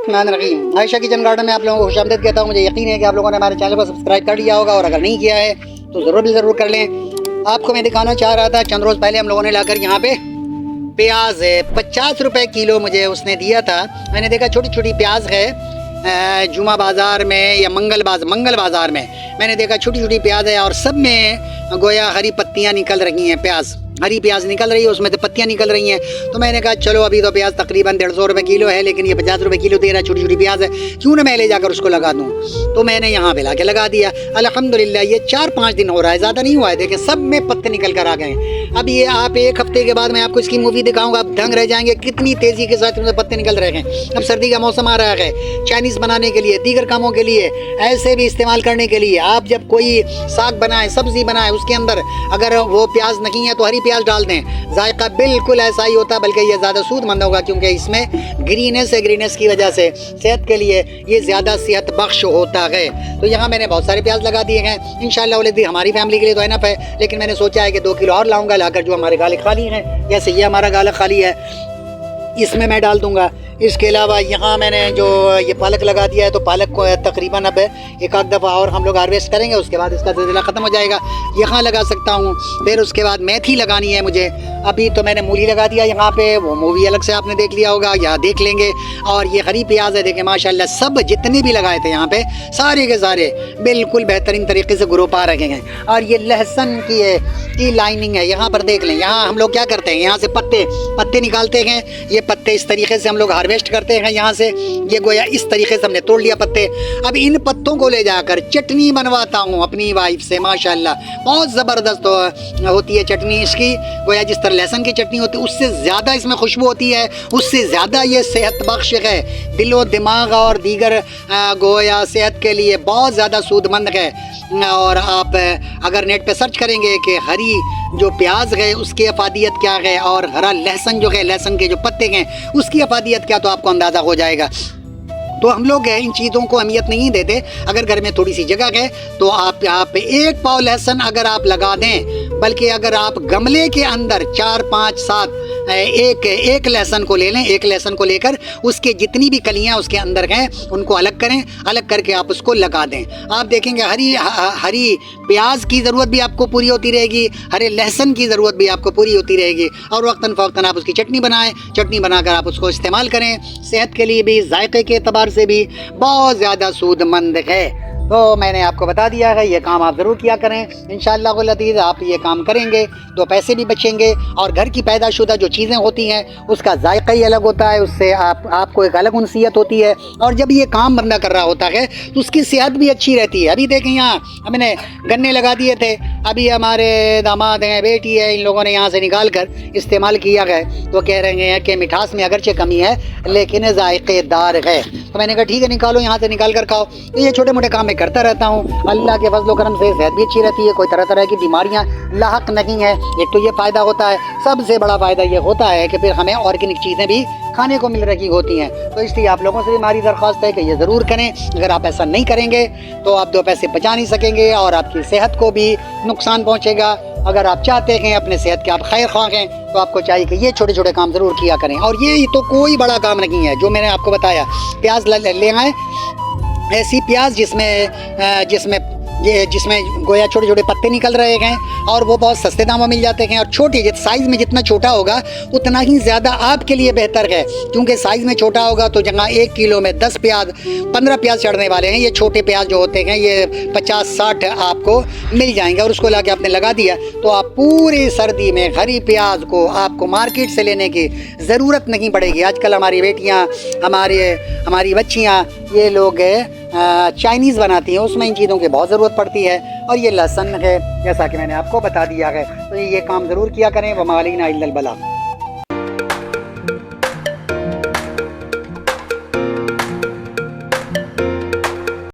बिस्मिल्लाहिर्रहमानिर्रहीम। Ayesha kitchen garden में आप लोगों को खुशामदीद कहता हूँ। मुझे यकीन है कि आप लोगों ने हमारे चैनल को सब्सक्राइब कर लिया होगा और अगर नहीं किया है तो ज़रूर कर लें। आपको मैं दिखाना चाह रहा था, चंद रोज़ पहले हम लोगों ने लाकर यहाँ पे प्याज है 50 रुपये किलो मुझे उसने दिया था। मैंने देखा छोटी छोटी प्याज है जुमा बाज़ार में या मंगल बाज़ार में मैंने देखा छोटी छोटी प्याज है और सब में गोया हरी पत्तियाँ निकल रही हैं। हरी प्याज निकल रही है, उसमें से पत्तियाँ निकल रही हैं। तो मैंने कहा चलो अभी तो प्याज तकरीबन 150 रुपये किलो है, लेकिन ये 50 रुपये किलो दे रहा है, छोटी छोटी प्याज है, क्यों ना मैं ले जाकर उसको लगा दूँ। तो मैंने यहाँ पे लाके लगा दिया। अल्हम्दुलिल्लाह ये 4-5 दिन हो रहा है, ज़्यादा नहीं हुआ है। देखें सब में पत्ते निकल कर आ गए। अब ये आप एक हफ्ते के बाद मैं आपको इसकी मूवी दिखाऊंगा, आप दंग रह जाएंगे कितनी तेज़ी के साथ उसमें पत्ते निकल रहे हैं। अब सर्दी का मौसम आ रहा है, चाइनीज़ बनाने के लिए, दीगर कामों के लिए, ऐसे भी इस्तेमाल करने के लिए आप जब कोई साग बनाएं, सब्ज़ी बनाएं, उसके अंदर अगर वो प्याज नहीं है तो हरी प्याज डाल दें। जायका बिल्कुल ऐसा ही होता है, बल्कि ये ज़्यादा सूदमंद होगा क्योंकि इसमें ग्रीनेस की वजह से सेहत के लिए ये ज़्यादा सेहत बख्श होता है। तो यहाँ मैंने बहुत सारे प्याज लगा दिए हैं। इंशाअल्लाह हमारी फैमिली के लिए तो इनफ है, लेकिन मैंने सोचा है कि 2 किलो और लाऊंगा लाकर, जो हमारे गाले खाली हैं, जैसे ये हमारा गाला खाली है इसमें मैं डाल दूंगा। इसके अलावा यहाँ मैंने जो ये पालक लगा दिया है, तो पालक को तकरीबन अब एक आध दफ़ा और हम लोग हार्वेस्ट करेंगे, उसके बाद इसका सिलसिला ख़त्म हो जाएगा। यहाँ लगा सकता हूँ। फिर उसके बाद मेथी लगानी है मुझे। अभी तो मैंने मूली लगा दिया यहाँ पे, वो मूवी अलग से आपने देख लिया होगा, यहाँ देख लेंगे। और ये हरी प्याज है, देखें माशाल्लाह सब जितने भी लगाए थे यहाँ पे सारे के सारे बिल्कुल बेहतरीन तरीके से ग्रो पा रहे हैं। और ये लहसुन की लाइनिंग है, यहाँ पर देख लें। यहाँ हम लोग क्या करते हैं, यहाँ से पत्ते निकालते हैं। ये पत्ते इस तरीके से हम लोग हार्वेस्ट करते हैं यहाँ से। ये गोया इस तरीके से हमने तोड़ लिया पत्ते। अब इन पत्तों को ले जाकर चटनी बनवाता हूँ अपनी वाइफ से। माशाल्लाह बहुत ज़बरदस्त होती है चटनी इसकी। गोया जिस तरह लहसुन की चटनी होती है उससे ज़्यादा इसमें खुशबू होती है, उससे ज़्यादा ये सेहत बख्श है। दिलो दिमाग और दीगर गोया सेहत के लिए बहुत ज़्यादा सूदमंद है। और आप अगर नेट पे सर्च करेंगे कि हरी जो प्याज है उसकी अफादियत क्या है और हरा लहसुन जो है, लहसुन के जो पत्ते हैं उसकी अफादियत क्या, तो आपको अंदाज़ा हो जाएगा। तो हम लोग इन चीज़ों को अहमियत नहीं देते। अगर घर में थोड़ी सी जगह है तो आप 1 पाव लहसुन अगर आप लगा दें, बल्कि अगर आप गमले के अंदर 4, 5, 7 एक लहसुन को ले लें। एक लहसुन को लेकर उसके जितनी भी कलियां उसके अंदर हैं उनको अलग करें, अलग करके आप उसको लगा दें। आप देखेंगे हरी प्याज की ज़रूरत भी आपको पूरी होती रहेगी, हरे लहसुन की ज़रूरत भी आपको पूरी होती रहेगी। और वक्तन फ़वक्तन आप उसकी चटनी बनाएं, चटनी बनाकर आप उसको इस्तेमाल करें। सेहत के लिए भी, जायके के एतबार से भी बहुत ज़्यादा सूदमंद है। तो मैंने आपको बता दिया है, ये काम आप ज़रूर किया करें। इंशाअल्लाह अज़ीज़ आप ये काम करेंगे तो पैसे भी बचेंगे और घर की पैदाशुदा जो चीज़ें होती हैं उसका जायका ही अलग होता है, उससे आपको एक अलग उनसीयत होती है। और जब ये काम बंदा कर रहा होता है तो उसकी सेहत भी अच्छी रहती है। अभी देखें यहाँ हमने गन्ने लगा दिए थे, अभी हमारे दामाद हैं, बेटी है, इन लोगों ने यहाँ से निकाल कर इस्तेमाल किया है। तो कह रहे हैं कि मिठास में अगरचे कमी है लेकिन जायकेदार है। तो मैंने कहा ठीक है, निकालो, यहाँ से निकाल कर खाओ। तो ये छोटे मोटे काम मैं करता रहता हूँ। अल्लाह के फजल करम से सेहत भी अच्छी रहती है, कोई तरह तरह की बीमारियाँ लाहक नहीं है। एक तो ये फ़ायदा होता है, सबसे बड़ा फ़ायदा ये होता है कि फिर हमें ऑर्गेनिक चीज़ें भी खाने को मिल रही होती हैं। तो इसलिए आप लोगों से भी हमारी दरख्वास्त है कि ये ज़रूर करें। अगर आप ऐसा नहीं करेंगे तो आप 2 पैसे बचा नहीं सकेंगे और आपकी सेहत को भी नुकसान पहुँचेगा। अगर आप चाहते हैं अपने सेहत के आप खैर ख्वाह हैं तो आपको चाहिए कि ये छोटे छोटे काम ज़रूर किया करें। और ये तो कोई बड़ा काम नहीं है जो मैंने आपको बताया। प्याज ले आएँ, ऐसी प्याज जिसमें गोया छोटे छोटे पत्ते निकल रहे हैं और वो बहुत सस्ते दामों में मिल जाते हैं। और छोटी साइज़ में जितना छोटा होगा उतना ही ज़्यादा आपके लिए बेहतर है, क्योंकि साइज़ में छोटा होगा तो जहाँ 1 किलो में 10 प्याज 15 प्याज चढ़ने वाले हैं, ये छोटे प्याज जो होते हैं ये 50-60 आपको मिल जाएंगे। और उसको लाके आपने लगा दिया तो आप पूरी सर्दी में हरी प्याज को आपको मार्केट से लेने की ज़रूरत नहीं पड़ेगी। आजकल हमारी बेटियाँ, हमारी बच्चियाँ, ये लोग चाइनीज़ बनाती हैं, उसमें इन चीज़ों की बहुत ज़रूरत पड़ती है। और ये लहसुन है, जैसा कि मैंने आपको बता दिया है। तो ये काम ज़रूर किया करें। वमा अलैना इल्लल बलाग।